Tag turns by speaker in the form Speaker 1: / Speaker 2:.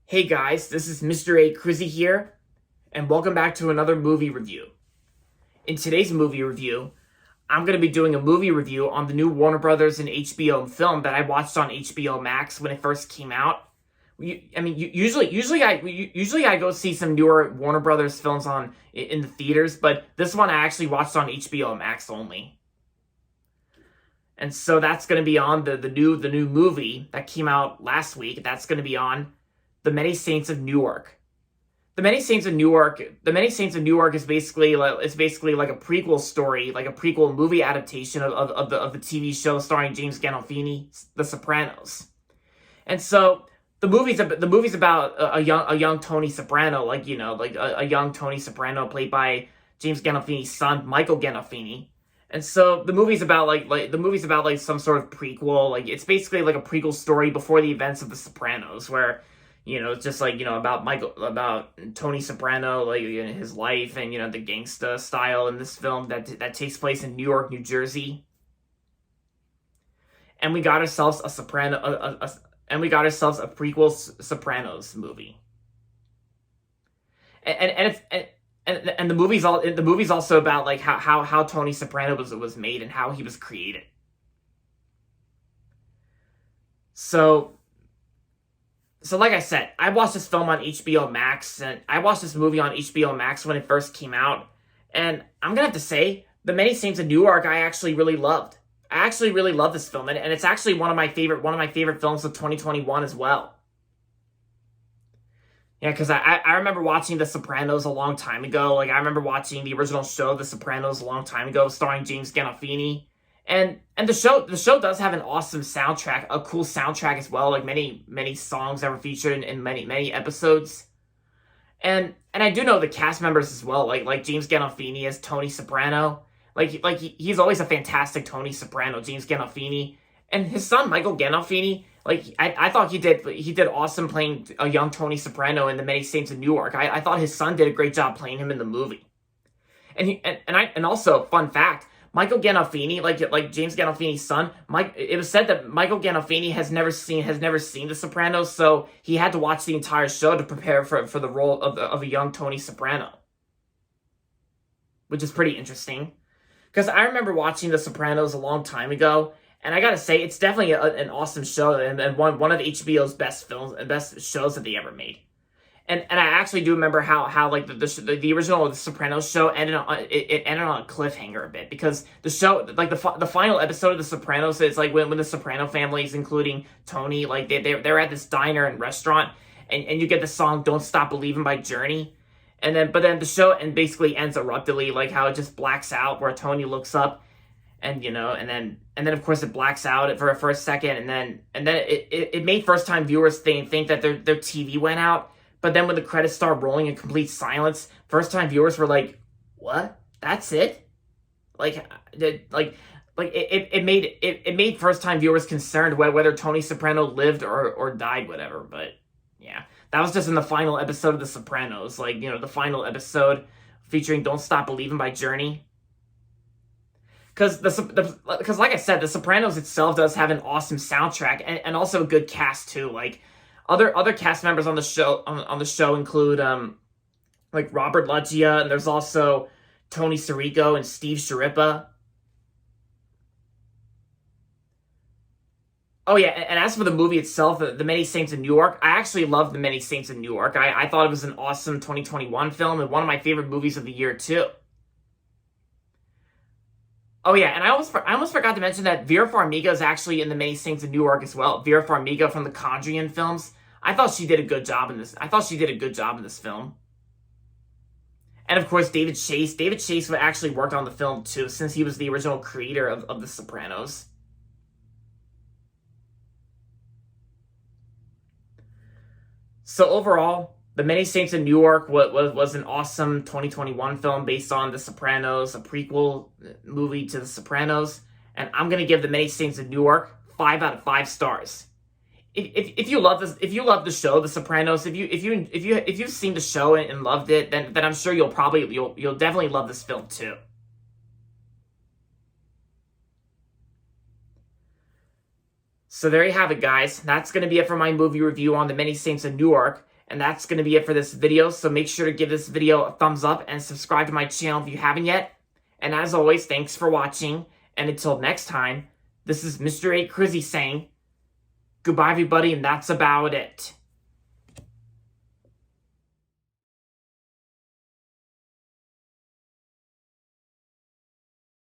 Speaker 1: Hey guys, this is Mr. A. Crizzy here, and welcome back to another movie review. In today's movie review, I'm going to be doing a movie review on the new Warner Brothers and HBO film that I watched on HBO Max when it first came out. Usually I go see some newer Warner Brothers films in the theaters, but this one I actually watched on HBO Max only. And so that's going to be on the new movie that came out last week. That's going to be on The Many Saints of Newark. The Many Saints of Newark. The Many Saints of Newark is basically like a prequel story, like a prequel movie adaptation of the TV show starring James Gandolfini, The Sopranos. And so the movie's about a young Tony Soprano, a young Tony Soprano played by James Gandolfini's son, Michael Gandolfini. And so the movie's about some sort of prequel. Like, it's basically like a prequel story before the events of The Sopranos, where it's just about Tony Soprano, his life, and the gangsta style in this film that takes place in New York, New Jersey. And we got ourselves a prequel Sopranos movie. And the movie's also about like how Tony Soprano was made and how he was created. So like I said, I watched this film on HBO Max, and I watched this movie on HBO Max when it first came out. And I'm gonna have to say, The Many Saints of Newark, I actually really loved. I actually really love this film, and it's actually one of my favorite films of 2021 as well. Yeah, because I remember watching The Sopranos a long time ago. Like, I remember watching the original show, The Sopranos, a long time ago, starring James Gandolfini. And the show does have an awesome soundtrack, a cool soundtrack as well, like many songs that were featured in many episodes. And I do know the cast members as well, like James Gandolfini as Tony Soprano. He's always a fantastic Tony Soprano, James Gandolfini. And his son, Michael Gandolfini, I thought he did awesome playing a young Tony Soprano in The Many Saints of Newark. I thought his son did a great job playing him in the movie. And also, fun fact, Michael Gandolfini, like James Gandolfini's son, it was said that Michael Gandolfini has never seen The Sopranos, so he had to watch the entire show to prepare for the role of a young Tony Soprano, which is pretty interesting. Because I remember watching The Sopranos a long time ago, and I gotta say, it's definitely an awesome show, and one of HBO's best films and best shows that they ever made. And I actually do remember how like the original The Sopranos show ended on a cliffhanger a bit, because the show, like the final episode of The Sopranos, it's like when the Soprano families, including Tony, like they're at this diner and restaurant, and you get the song "Don't Stop Believing" by Journey. But then the show basically ends abruptly, like how it just blacks out where Tony looks up, and then of course it blacks out for a second, and then it made first time viewers think that their TV went out. But then when the credits start rolling in complete silence, first time viewers were like, "What? That's it?" It made first time viewers concerned whether Tony Soprano lived or died, whatever. But yeah. That was just in the final episode of The Sopranos, the final episode featuring "Don't Stop Believing" by Journey. Because like I said, The Sopranos itself does have an awesome soundtrack and also a good cast too. Like other cast members on the show include like Robert Loggia, and there's also Tony Sirico and Steve Sciarippa. Oh yeah, and as for the movie itself, The Many Saints of Newark, I actually loved The Many Saints of Newark. I thought it was an awesome 2021 film and one of my favorite movies of the year too. Oh yeah, and I almost forgot to mention that Vera Farmiga is actually in The Many Saints of Newark as well. Vera Farmiga from the Conjuring films. I thought she did a good job in this film. And of course, David Chase. David Chase actually worked on the film too, since he was the original creator of The Sopranos. So overall, The Many Saints of Newark was an awesome 2021 film based on The Sopranos, a prequel movie to The Sopranos, and I'm gonna give The Many Saints of Newark 5 out of 5 stars. If you love this, if you love the show The Sopranos, if you've seen the show and loved it, then I'm sure you'll definitely love this film too. So there you have it, guys. That's going to be it for my movie review on The Many Saints of Newark. And that's going to be it for this video. So make sure to give this video a thumbs up and subscribe to my channel if you haven't yet. And as always, thanks for watching. And until next time, this is Mr. A. Crizzy saying goodbye, everybody, and that's about it.